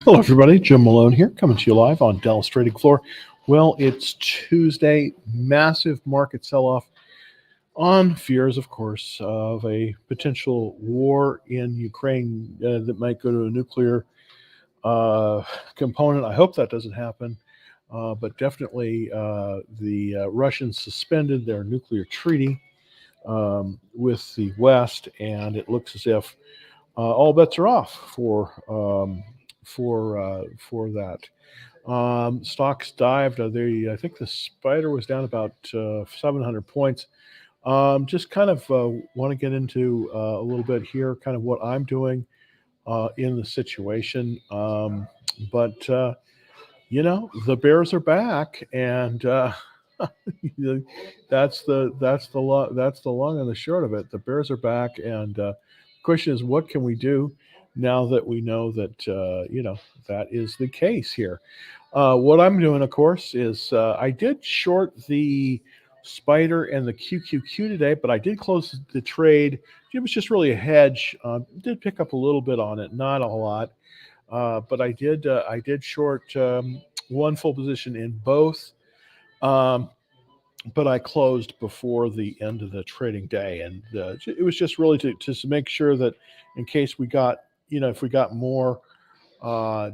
Hello, everybody. Jim Malone here, coming to you live on Dell's Trading Floor. Well, it's Tuesday, massive market sell off on fears, of course, of a potential war in Ukraine that might go to a nuclear component. I hope that doesn't happen, but definitely the Russians suspended their nuclear treaty with the West, and it looks as if all bets are off for that. Stocks dived. I think the spider was down about 700 points. Just kind of want to get into a little bit here, kind of what I'm doing in the situation. But the Bears are back, and that's the long and the short of it. The Bears are back, and the question is, what can we do now that we know that that is the case here? What I'm doing, of course, is I did short the Spider and the QQQ today, but I did close the trade. It was just really a hedge. Did pick up a little bit on it, not a lot, but I did short one full position in both. Um, but I closed before the end of the trading day, and it was just really to make sure that in case we got, if we got more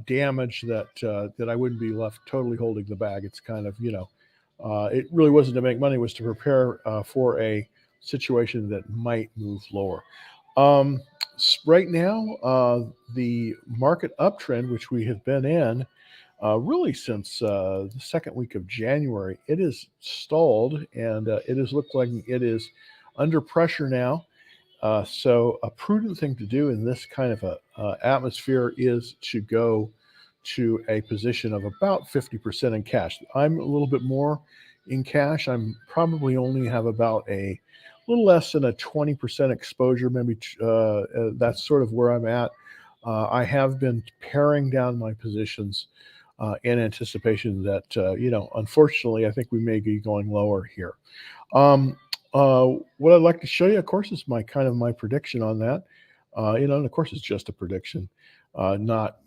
damage, that I wouldn't be left totally holding the bag. It's kind of, it really wasn't to make money; it was to prepare for a situation that might move lower. Um, right now, the market uptrend, which we have been in really since the second week of January, it is stalled, and it has looked like it is under pressure now. So a prudent thing to do in this kind of a atmosphere is to go to a position of about 50% in cash. I'm a little bit more in cash. I'm probably only have about a little less than a 20% exposure. Maybe that's sort of where I'm at. I have been paring down my positions in anticipation that, unfortunately, I think we may be going lower here. Um, what I'd like to show you, of course, is my prediction on that. And of course, it's just a prediction, not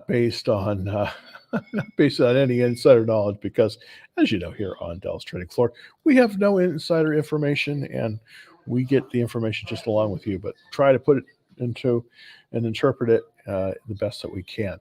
based on not based on any insider knowledge, because, as you know, here on Dell's Trading Floor, we have no insider information, and we get the information just along with you, but try to put it into and interpret it the best that we can.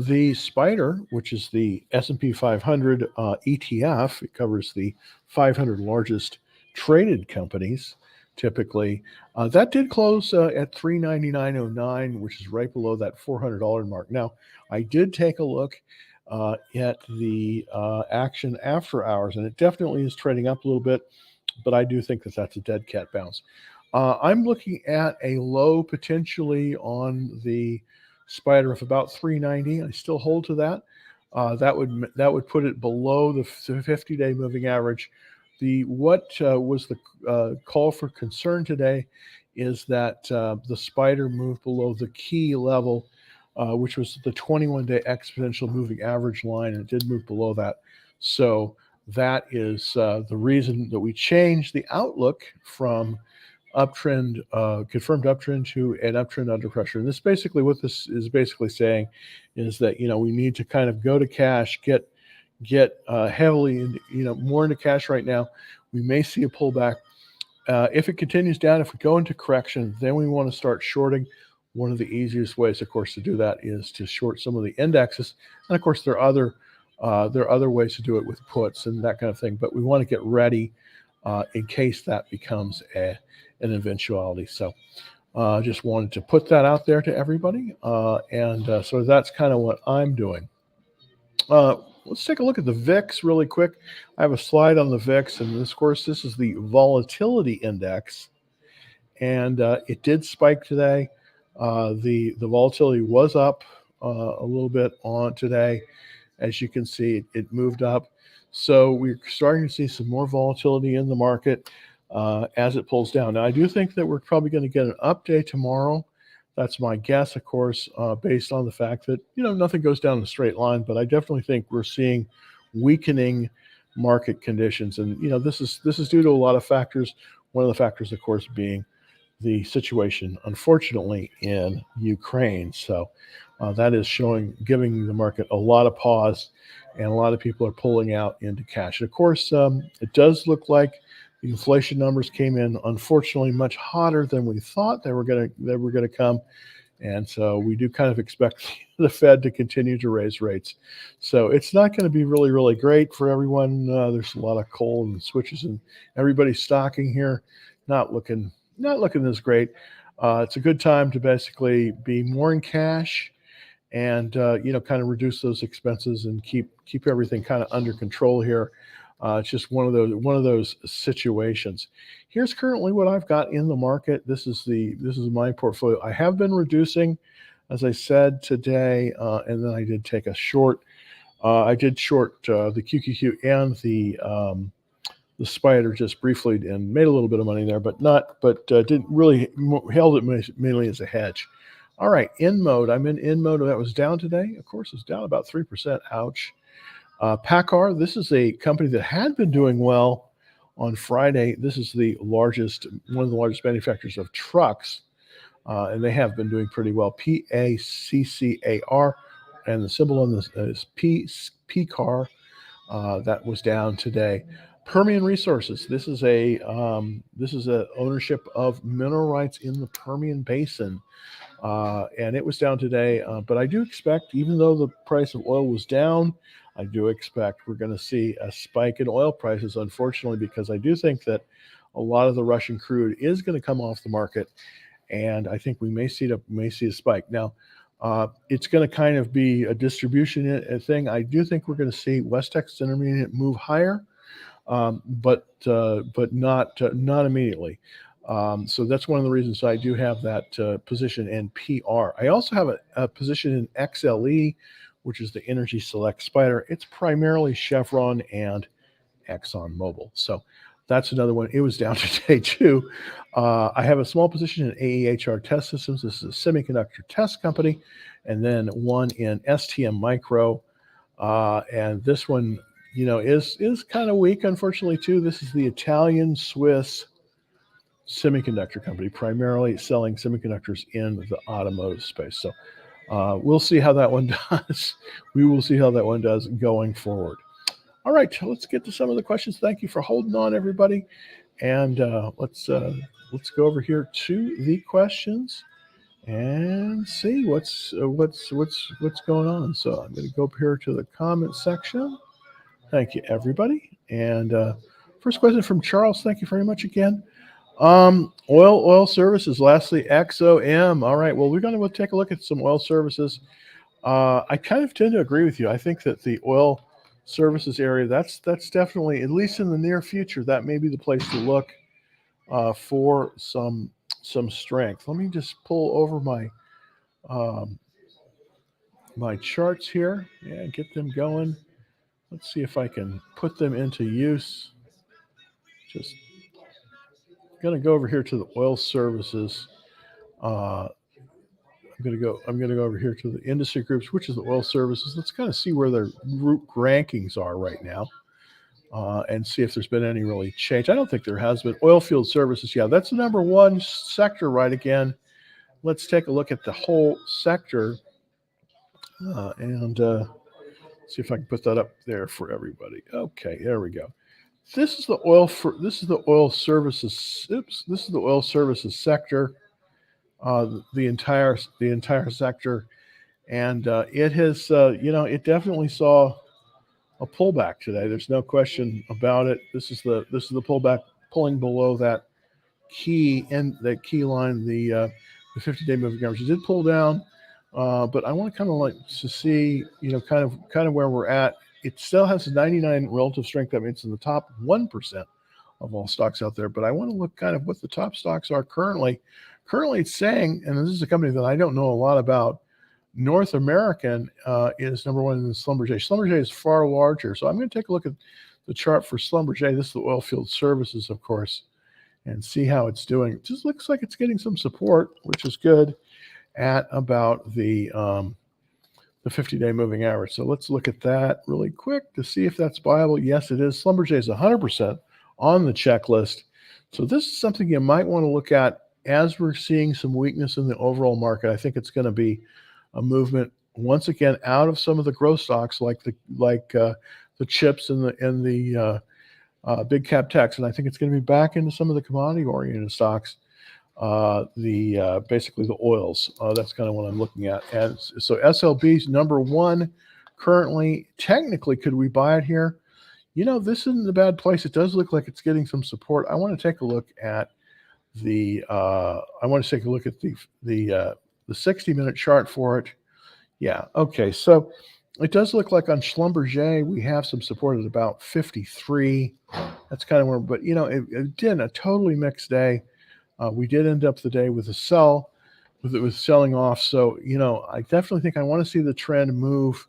The Spider, which is the S&P 500 ETF, it covers the 500 largest traded companies typically. That did close at 399.09, which is right below that $400 mark. Now, I did take a look at the action after hours, and it definitely is trading up a little bit, but I do think that that's a dead cat bounce. I'm looking at a low potentially on the Spider of about 390. I still hold to that. That would put it below the 50-day moving average. What was the call for concern today is that the Spider moved below the key level, which was the 21-day exponential moving average line, and it did move below that. So that is the reason that we changed the outlook from uptrend, confirmed uptrend, to an uptrend under pressure. And this basically, what this is basically saying is that we need to kind of go to cash, get heavily more into cash right now. We may see a pullback. If it continues down, if we go into correction, then we want to start shorting. One of the easiest ways, of course, to do that is to short some of the indexes, and of course there are other ways to do it with puts and that kind of thing. But we want to get ready in case that becomes an eventuality. So just wanted to put that out there to everybody. And so that's kind of what I'm doing. Let's take a look at the VIX really quick. I have a slide on the VIX, and of course, this is the volatility index. And it did spike today. The volatility was up a little bit on today. As you can see, it moved up. So we're starting to see some more volatility in the market as it pulls down. Now, I do think that we're probably going to get an update tomorrow. That's my guess, of course, based on the fact that, nothing goes down in a straight line. But I definitely think we're seeing weakening market conditions. And, this is due to a lot of factors. One of the factors, of course, being the situation, unfortunately, in Ukraine. So that is giving the market a lot of pause, and a lot of people are pulling out into cash. And of course, it does look like the inflation numbers came in, unfortunately, much hotter than we thought they were going to come. And so we do kind of expect the Fed to continue to raise rates. So it's not going to be really, really great for everyone. There's a lot of coal and switches, and everybody's stocking here. Not looking as great. It's a good time to basically be more in cash and kind of reduce those expenses and keep everything kind of under control here. It's just one of those situations. Here's currently what I've got in the market. This is my portfolio. I have been reducing, as I said today, and then I did take a short. I did short the QQQ and the Spider just briefly and made a little bit of money there, but didn't really held it mainly as a hedge. All right, in mode. I'm in mode. That was down today. Of course, it's down about 3%. Ouch. PACCAR, this is a company that had been doing well on Friday. This is one of the largest manufacturers of trucks, and they have been doing pretty well. PACCAR, and the symbol on this is PCAR. That was down today. Permian Resources. This is a ownership of mineral rights in the Permian Basin. And it was down today, but I do expect, even though the price of oil was down, I do expect we're going to see a spike in oil prices, unfortunately, because I do think that a lot of the Russian crude is going to come off the market, and I think we may see a spike. Now, it's going to kind of be a distribution thing. I do think we're going to see West Texas Intermediate move higher, but not immediately. So that's one of the reasons I do have that position in PR. I also have a position in XLE, which is the Energy Select Spider. It's primarily Chevron and ExxonMobil. So that's another one. It was down today too. I have a small position in AEHR Test Systems. This is a semiconductor test company. And then one in STM Micro. And this one, is kind of weak, unfortunately, too. This is the Italian-Swiss semiconductor company, primarily selling semiconductors in the automotive space. So we'll see how that one does. We will see how that one does going forward. All right, let's get to some of the questions. Thank you for holding on, everybody. And let's go over here to the questions and see what's going on. So I'm going to go up here to the comment section. Thank you, everybody. And first question from Charles. Thank you very much again. Oil services. Lastly, XOM. All right. Well, we're going to take a look at some oil services. I kind of tend to agree with you. I think that the oil services area, that's definitely, at least in the near future, that may be the place to look for some strength. Let me just pull over my charts here and get them going. Let's see if I can put them into use. Just going to go over here to the oil services. I'm going to go over here to the industry groups, which is the oil services. Let's kind of see where their group rankings are right now, and see if there's been any really change. I don't think there has been. Oil field services, yeah, that's the number one sector right again. Let's take a look at the whole sector and see if I can put that up there for everybody. Okay, there we go. This is the oil services. This is the oil services sector. The entire sector, and it has it definitely saw a pullback today. There's no question about it. This is the pullback, pulling below that key line, the 50-day moving average. It did pull down, but I want to kind of like to see kind of where we're at. It still has 99 relative strength. That means it's in the top 1% of all stocks out there. But I want to look kind of what the top stocks are currently. Currently, it's saying, and this is a company that I don't know a lot about, North American is number one in the Schlumberger. Schlumberger is far larger. So I'm going to take a look at the chart for Schlumberger. This is the oil field services, of course, and see how it's doing. It just looks like it's getting some support, which is good, at about the 50-day moving average. So let's look at that really quick to see if that's viable. Yes, it is. Schlumberger is 100% on the checklist. So this is something you might want to look at as we're seeing some weakness in the overall market, I think it's going to be a movement once again out of some of the growth stocks like the chips and the big cap techs, and I think it's going to be back into some of the commodity oriented stocks. Basically the oils. That's kind of what I'm looking at. And so SLB's number one currently. Technically, could we buy it here? This isn't a bad place. It does look like it's getting some support. I want to take a look at the 60-minute chart for it. Yeah. Okay. So it does look like on Schlumberger we have some support at about 53. That's kind of where. But it did a totally mixed day. We did end up the day with a sell, with selling off. So I definitely think I want to see the trend move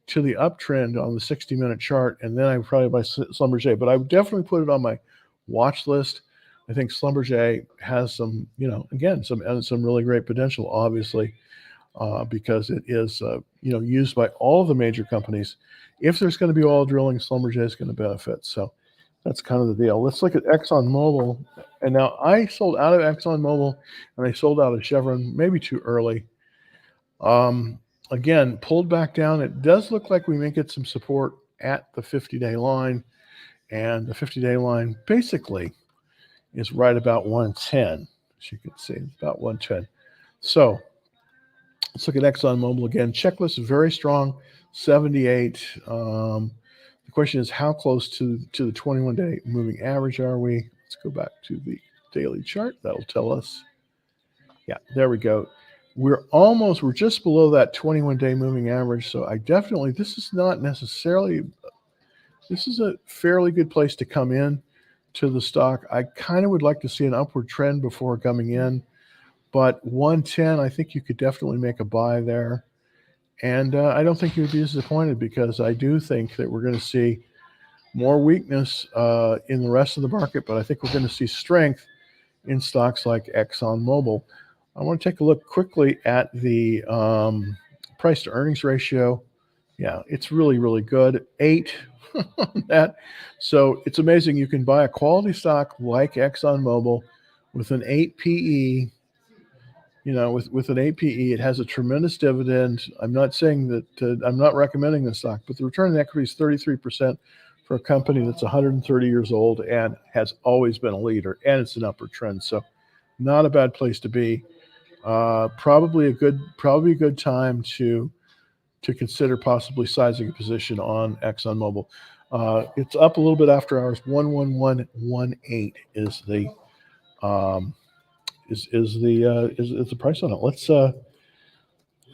to the uptrend on the 60-minute chart, and then I would probably buy Schlumberger. But I would definitely put it on my watch list. I think Schlumberger has some, again, some really great potential, obviously, because it is, used by all of the major companies. If there's going to be oil drilling, Schlumberger is going to benefit. So that's kind of the deal. Let's look at ExxonMobil. And now I sold out of ExxonMobil, and I sold out of Chevron maybe too early. Again, pulled back down. It does look like we may get some support at the 50-day line. And the 50-day line basically is right about 110. As you can see, it's about 110. So let's look at ExxonMobil again. Checklist is very strong, 78. The question is, how close to the 21-day moving average are we? Let's go back to the daily chart. That'll tell us. Yeah, there we go. We're just below that 21-day moving average. So this is a fairly good place to come in to the stock. I kind of would like to see an upward trend before coming in, but 110, I think you could definitely make a buy there. And I don't think you'd be disappointed, because I do think that we're going to see more weakness in the rest of the market, but I think we're going to see strength in stocks like ExxonMobil. I want to take a look quickly at the price to earnings ratio. Yeah, it's really, really good. 8 on that. So it's amazing. You can buy a quality stock like ExxonMobil with an 8 PE. With an 8 PE, it has a tremendous dividend. I'm not saying that I'm not recommending the stock, but the return on equity is 33% for a company that's 130 years old and has always been a leader, and it's an upward trend. So not a bad place to be. Probably a good time to consider possibly sizing a position on ExxonMobil. It's up a little bit after hours. 11118 is the price on it.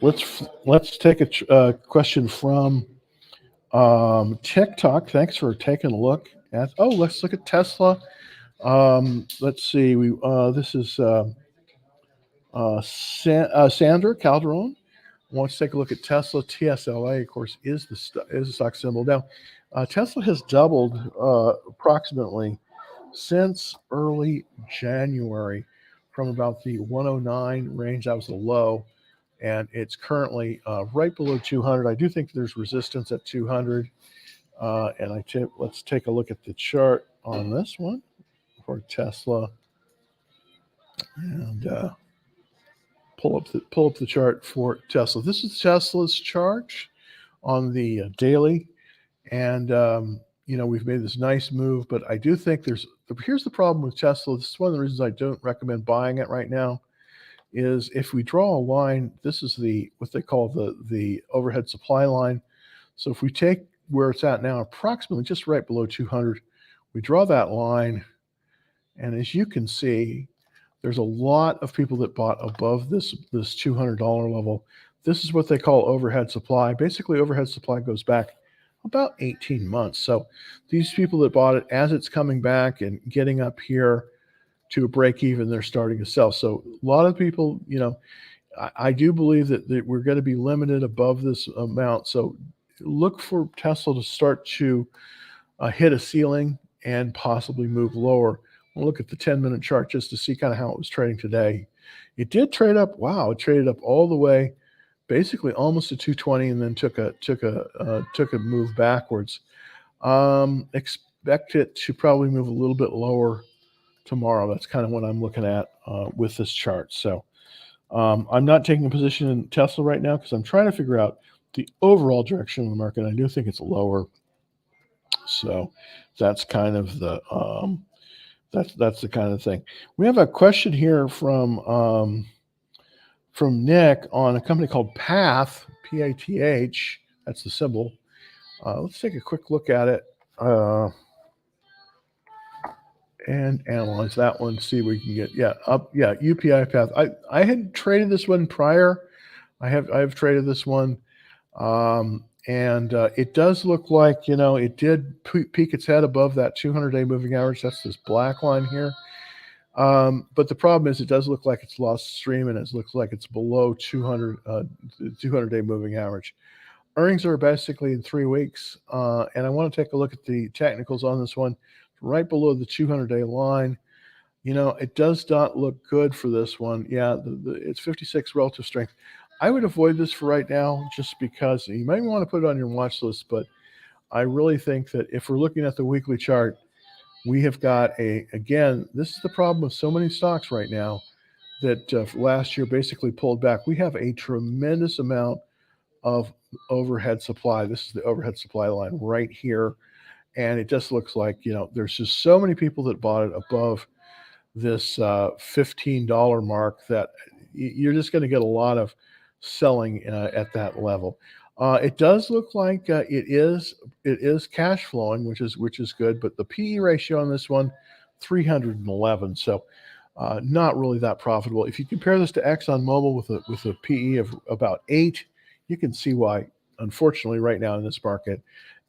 Let's take a question from TikTok. Thanks for taking a look at. Let's look at Tesla. Let's see. This is Sandra Calderon wants to take a look at Tesla. TSLA, of course, is the stock symbol. Now, Tesla has doubled approximately since early January, from about the 109 range. That was the low, and it's currently right below 200. I do think there's resistance at 200, and let's take a look at the chart on this one for Tesla, and pull up the chart for Tesla. This is Tesla's chart on the daily, and we've made this nice move, but I do think here's the problem with Tesla. This is one of the reasons I don't recommend buying it right now. Is if we draw a line, this is what they call the overhead supply line. So if we take where it's at now, approximately just right below 200, we draw that line, and as you can see, there's a lot of people that bought above this $200 level. This is what they call overhead supply. Basically, overhead supply goes back about 18 months. So these people that bought it, as it's coming back and getting up here to a break even, they're starting to sell. So a lot of people, I do believe that we're going to be limited above this amount. So look for Tesla to start to hit a ceiling and possibly move lower. We'll look at the 10-minute chart just to see kind of how it was trading today. It did trade up. Wow, it traded up all the way, basically almost to 220, and then took a move backwards. Expect it to probably move a little bit lower tomorrow. That's kind of what I'm looking at with this chart. So I'm not taking a position in Tesla right now because I'm trying to figure out the overall direction of the market. I do think it's lower. So that's kind of the that's the kind of thing. We have a question here from Nick on a company called Path, P-A-T-H. That's the symbol. Let's take a quick look at it and analyze that one. See what we can get. Yeah, up. Yeah, UPI Path. I had traded this one prior. I've traded this one, and it does look like it did peak its head above that 200-day moving average. That's this black line here. But the problem is it does look like it's lost stream, and it looks like it's below 200-day moving average. Earnings are basically in 3 weeks, and I want to take a look at the technicals on this one. Right below the 200-day line. It does not look good for this one. Yeah, it's 56 relative strength. I would avoid this for right now just because you might want to put it on your watch list, but I really think that if we're looking at the weekly chart, we have got again, this is the problem with so many stocks right now that last year basically pulled back. We have a tremendous amount of overhead supply. This is the overhead supply line right here. And it just looks like, there's just so many people that bought it above this $15 mark that you're just going to get a lot of selling at that level. It does look like it is cash flowing, which is good, but the PE ratio on this one, 311. So not really that profitable. If you compare this to ExxonMobil with a PE of about 8, you can see why, unfortunately, right now in this market,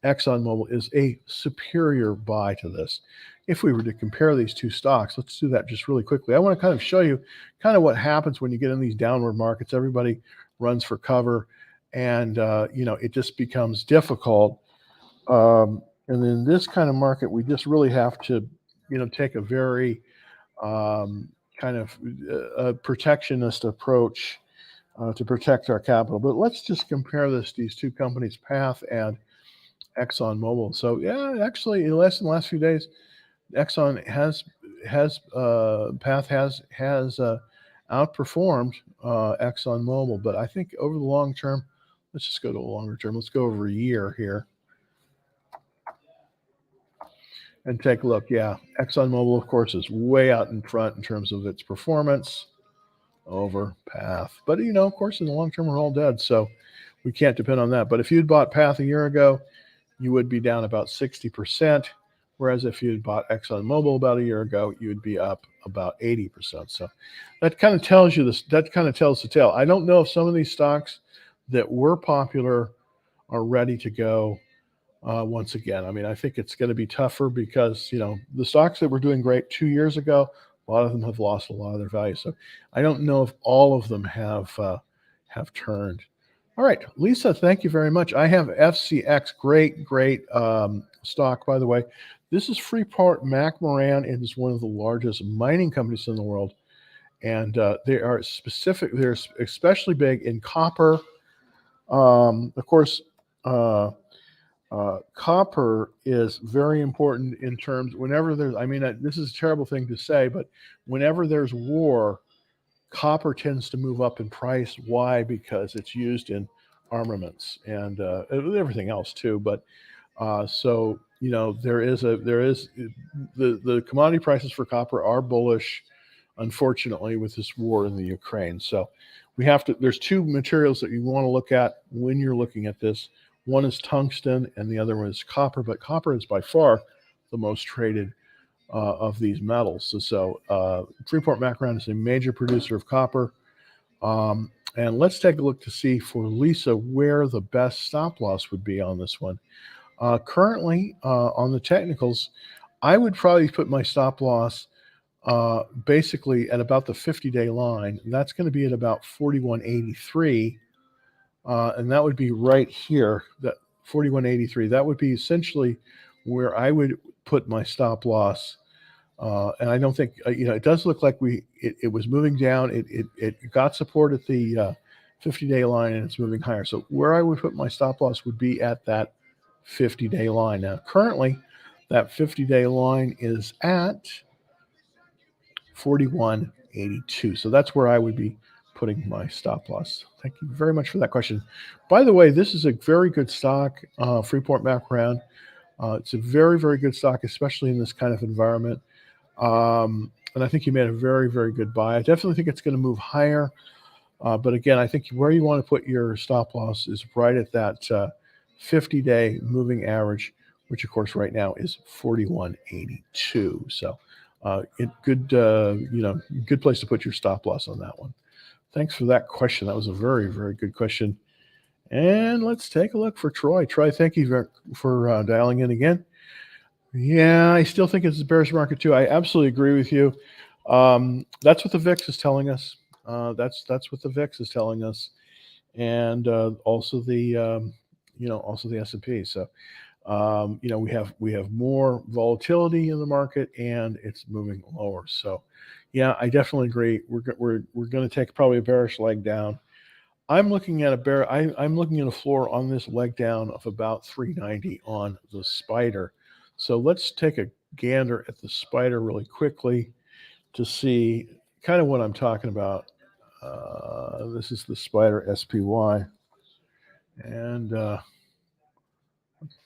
ExxonMobil is a superior buy to this. If we were to compare these two stocks, let's do that just really quickly. I want to kind of show you kind of what happens when you get in these downward markets. Everybody runs for cover, and it just becomes difficult. And in this kind of market, we just really have to, take a very kind of a protectionist approach to protect our capital. But let's just compare these two companies, Path and ExxonMobil. So yeah, actually, in the last few days, Exxon has Path has outperformed ExxonMobil. But I think over the long term, let's just go to a longer term. Let's go over a year here and take a look. Yeah, ExxonMobil, of course, is way out in front in terms of its performance over Path. But of course, in the long term, we're all dead, so we can't depend on that. But if you'd bought Path a year ago, you would be down about 60%, whereas if you had bought ExxonMobil about a year ago, you would be up about 80%. So that kind of tells you this. That kind of tells the tale. I don't know if some of these stocks that were popular are ready to go once again. I mean, I think it's going to be tougher because the stocks that were doing great 2 years ago, a lot of them have lost a lot of their value. So I don't know if all of them have turned. All right, Lisa, thank you very much. I have FCX, great stock, by the way. This is Freeport-McMoRan. It is one of the largest mining companies in the world, and they're especially big in copper. Of course, copper is very important in terms whenever there's. I mean, this is a terrible thing to say, but whenever there's war, copper tends to move up in price. Why? Because it's used in armaments and everything else too. But so there is the commodity prices for copper are bullish, unfortunately, with this war in the Ukraine. So we have to. There's two materials that you want to look at when you're looking at this. One is tungsten, and the other one is copper. But copper is by far the most traded of these metals. So Freeport-McMoRan is a major producer of copper. And let's take a look to see for Lisa where the best stop loss would be on this one. Currently, on the technicals, I would probably put my stop loss basically at about the 50-day line. That's going to be at about 41.83. And that would be right here, that 41.83. That would be essentially where I would put my stop loss. And I don't think, it does look like it was moving down. It got support at the 50-day line, and it's moving higher. So where I would put my stop loss would be at that 50-day line. Now, currently, that 50-day line is at 41.82. So that's where I would be putting my stop loss. Thank you very much for that question. By the way, this is a very good stock, Freeport McMoRan. It's a very, very good stock, especially in this kind of environment. And I think you made a very, very good buy. I definitely think it's going to move higher. But again, I think where you want to put your stop loss is right at that 50-day moving average, which of course right now is 41.82. So good place to put your stop loss on that one. Thanks for that question. That was a very, very good question. And let's take a look for Troy. Troy, thank you for dialing in again. Yeah, I still think it's a bearish market too. I absolutely agree with you. That's what the VIX is telling us. That's what the VIX is telling us, and also the also the S&P. So we have more volatility in the market, and it's moving lower. So yeah, I definitely agree. We're going to take probably a bearish leg down. I'm looking at I'm looking at a floor on this leg down of about 390 on the spider. So let's take a gander at the spider really quickly to see kind of what I'm talking about. This is the spider SPY, and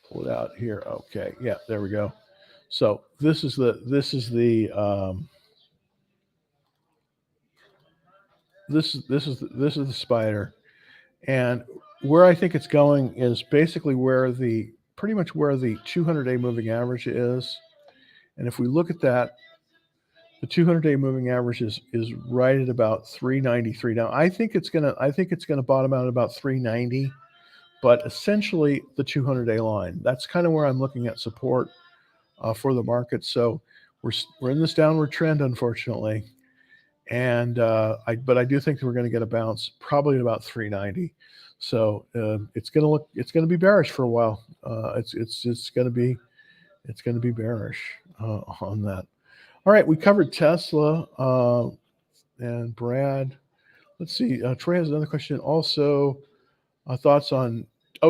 pull it out here. Okay, yeah, there we go. So this is the spider. And where I think it's going is basically pretty much where the 200-day moving average is. And if we look at that, the 200-day moving average is right at about 393. Now, I think it's gonna bottom out at about 390, but essentially the 200-day line. That's kind of where I'm looking at support for the market. So we're in this downward trend, unfortunately. And but I do think that we're going to get a bounce probably at about 390. So it's going to be bearish for a while. It's going to be bearish on that. All right, we covered Tesla and Brad. Let's see. Troy has another question. Also, thoughts on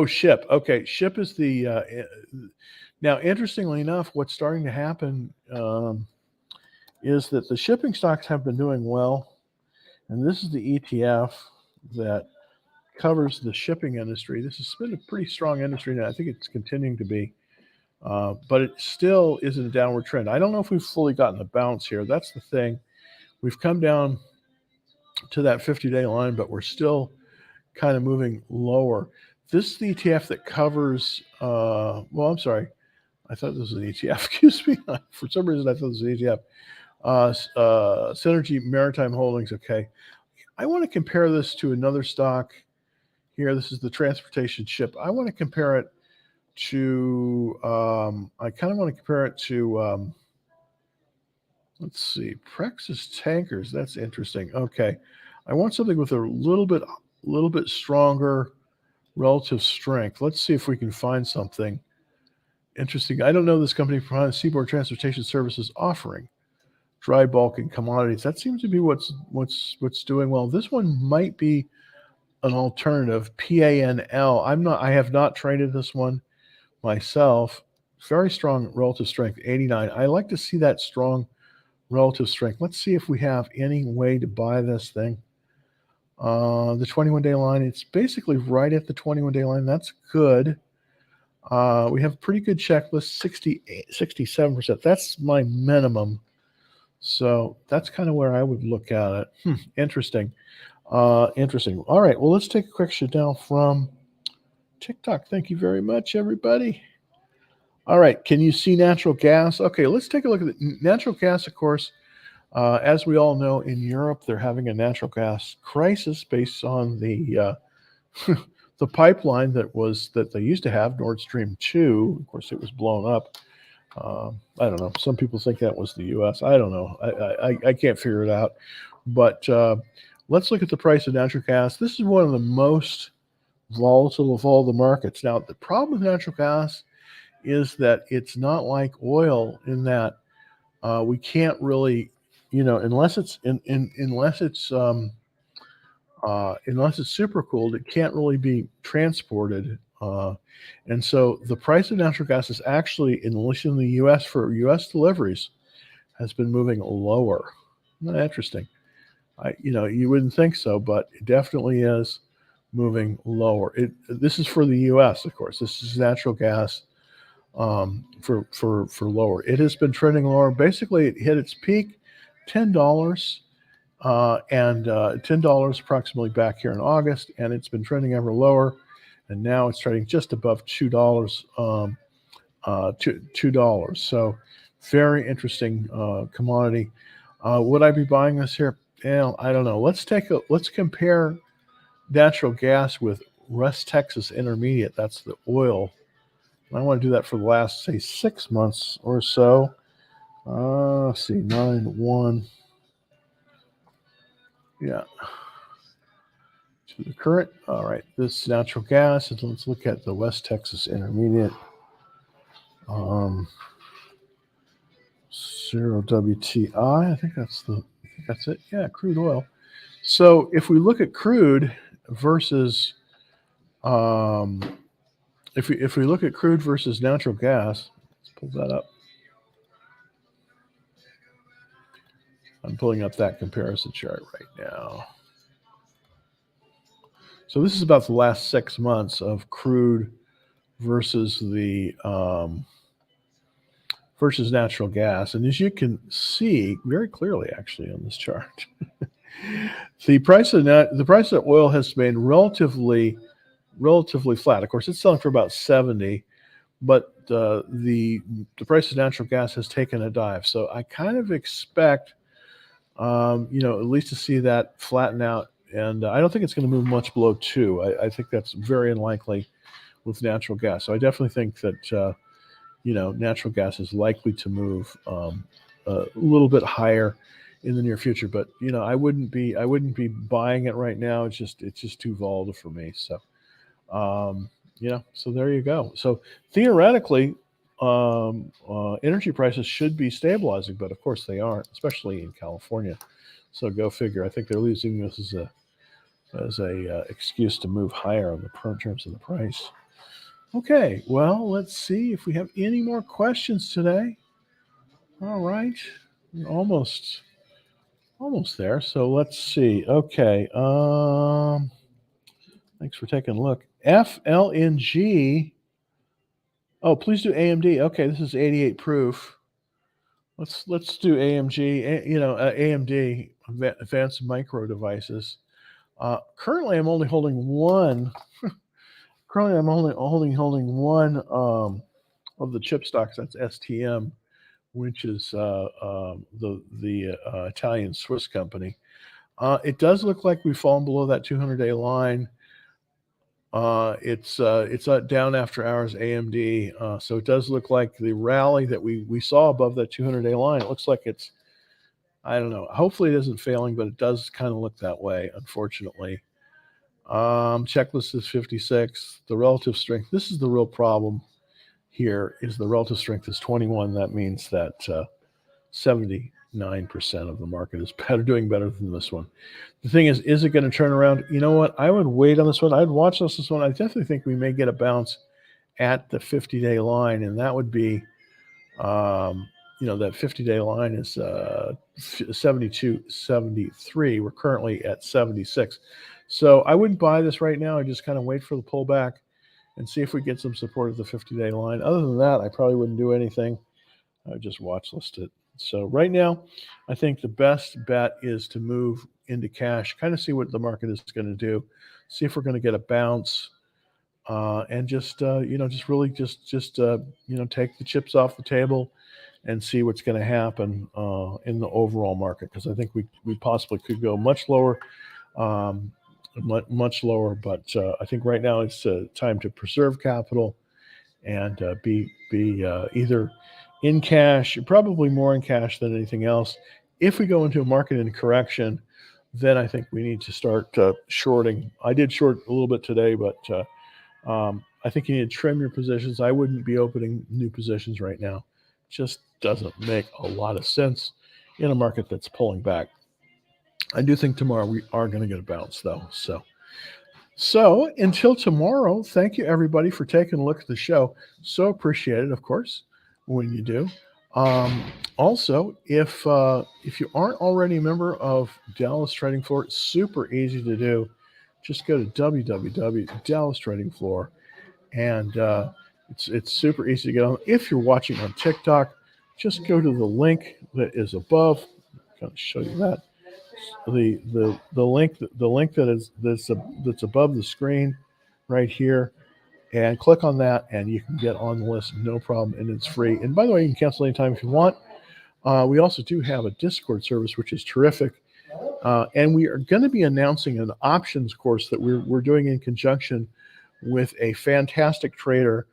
SHIP. Okay, SHIP is the now. Interestingly enough, what's starting to happen is that the shipping stocks have been doing well, and this is the ETF that covers the shipping industry. This has been a pretty strong industry, and I think it's continuing to be, but it still is in a downward trend. I don't know if we've fully gotten a bounce here. That's the thing. We've come down to that 50-day line, but we're still kind of moving lower. This is the ETF that covers, well, I'm sorry. I thought this was an ETF. Excuse me. For some reason, I thought this was an ETF. Synergy Maritime Holdings. Okay, I want to compare this to another stock here. This is the transportation ship. I want to compare it to let's see, Praxis Tankers. That's interesting. Okay, I want something with a little bit stronger relative strength. Let's see if we can find something interesting. I don't know this company from Seaboard Transportation Services offering dry bulk and commodities. That seems to be what's doing well. This one might be an alternative. PANL. I have not traded this one myself. Very strong relative strength, 89. I like to see that strong relative strength. Let's see if we have any way to buy this thing. The 21-day line, it's basically right at the 21-day line. That's good. We have a pretty good checklist, 67%. That's my minimum. So that's kind of where I would look at it. Interesting. Interesting. All right. Well, let's take a quick shutdown from TikTok. Thank you very much, everybody. All right. Can you see natural gas? Okay. Let's take a look at the natural gas. Of course, as we all know, in Europe, they're having a natural gas crisis based on the the pipeline that they used to have, Nord Stream 2. Of course, it was blown up. I don't know. Some people think that was the U.S. I don't know. I can't figure it out. But let's look at the price of natural gas. This is one of the most volatile of all the markets. Now, the problem with natural gas is that it's not like oil in that we can't really, unless it's supercooled, it can't really be transported. And so the price of natural gas is actually, at least in the U.S. for U.S. deliveries, has been moving lower. Interesting. You wouldn't think so, but it definitely is moving lower. This is for the U.S., of course. This is natural gas for lower. It has been trending lower. Basically, it hit its peak, $10, and $10 approximately back here in August, and it's been trending ever lower, and now it's trading just above $2. $2. So, very interesting commodity. Would I be buying this here? Well, I don't know. Let's compare natural gas with West Texas Intermediate. That's the oil. I want to do that for the last, say, 6 months or so. Let's see, 9-1. Yeah. To the current. All right, this natural gas. And let's look at the West Texas Intermediate. 0 WTI. I think that's it. Yeah, crude oil. So if we look at crude versus if we look at crude versus natural gas, let's pull that up. I'm pulling up that comparison chart right now. So this is about the last 6 months of crude versus the versus natural gas, and as you can see very clearly, actually, on this chart, the price of oil has remained relatively flat. Of course, it's selling for about 70, but the price of natural gas has taken a dive. So I kind of expect, at least to see that flatten out, and I don't think it's going to move much below 2. I think that's very unlikely with natural gas. So I definitely think that natural gas is likely to move a little bit higher in the near future. But I wouldn't be buying it right now. It's just too volatile for me. So so there you go. So theoretically, energy prices should be stabilizing, but of course they aren't, especially in California. So go figure. I think they're using this as a excuse to move higher on the terms of the price. Okay, well, let's see if we have any more questions today. All right, we're almost there. So let's see. Okay, thanks for taking a look. FLNG. Oh, please do AMD. Okay, this is 88 proof. Let's do AMG. AMD, Advanced Micro Devices. Currently, I'm only holding one. Currently, I'm only holding one of the chip stocks. That's STM, which is the Italian Swiss company. It does look like we've fallen below that 200-day line. It's down after hours AMD. So it does look like the rally that we saw above that 200-day line. It looks like it's, I don't know. Hopefully it isn't failing, but it does kind of look that way, unfortunately. Checklist is 56. The relative strength. This is the real problem here. Is the relative strength is 21. That means that 79% of the market is doing better than this one. The thing is it going to turn around? You know what? I would wait on this one. I'd watch this one. I definitely think we may get a bounce at the 50-day line, and that would be, that 50-day line is 72.73. We're currently at 76. So I wouldn't buy this right now. I just kind of wait for the pullback and see if we get some support at the 50-day line. Other than that, I probably wouldn't do anything. I would just watch list it. So right now, I think the best bet is to move into cash, kind of see what the market is going to do, see if we're going to get a bounce, and just really take the chips off the table and see what's going to happen in the overall market, because I think we possibly could go much lower, but I think right now it's time to preserve capital and be either in cash, probably more in cash than anything else. If we go into a market in correction, then I think we need to start shorting. I did short a little bit today, but I think you need to trim your positions. I wouldn't be opening new positions right now. Just doesn't make a lot of sense in a market that's pulling back. I do think tomorrow we are going to get a bounce, though. So until tomorrow, thank you, everybody, for taking a look at the show. So appreciate it, of course, when you do. Also, if you aren't already a member of Dallas Trading Floor, it's super easy to do. Just go to www.dallas Trading Floor, and it's super easy to get on. If you're watching on TikTok, just go to the link that is above. I'm going to show you that the link that's above the screen right here, and click on that, and you can get on the list, no problem, and it's free. And by the way, you can cancel anytime if you want. We also do have a Discord service, which is terrific. And we are going to be announcing an options course that we're doing in conjunction with a fantastic trader,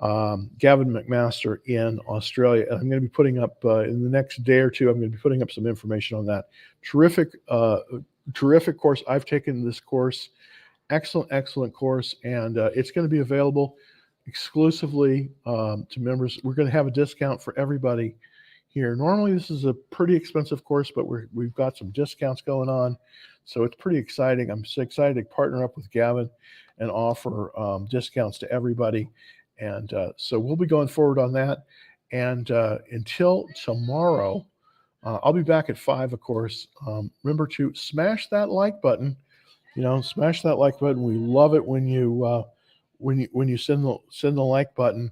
Gavin McMaster in Australia. And I'm going to be putting up in the next day or two, I'm going to be putting up some information on that. Terrific course. I've taken this course. Excellent course. And it's going to be available exclusively to members. We're going to have a discount for everybody here. Normally, this is a pretty expensive course, but we've got some discounts going on, so it's pretty exciting. I'm so excited to partner up with Gavin and offer discounts to everybody, and so we'll be going forward on that. And until tomorrow, I'll be back at 5, of course. Remember to smash that like button. Smash that like button. We love it when you send the like button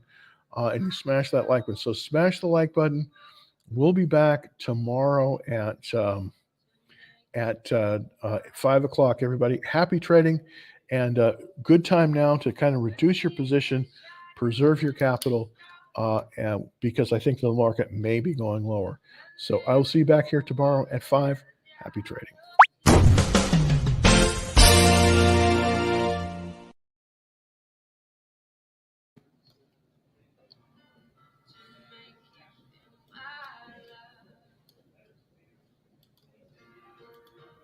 and you smash that like button. So smash the like button. We'll be back tomorrow at 5 o'clock, everybody. Happy trading, and good time now to kind of reduce your position, preserve your capital, and because I think the market may be going lower. So I will see you back here tomorrow at 5. Happy trading.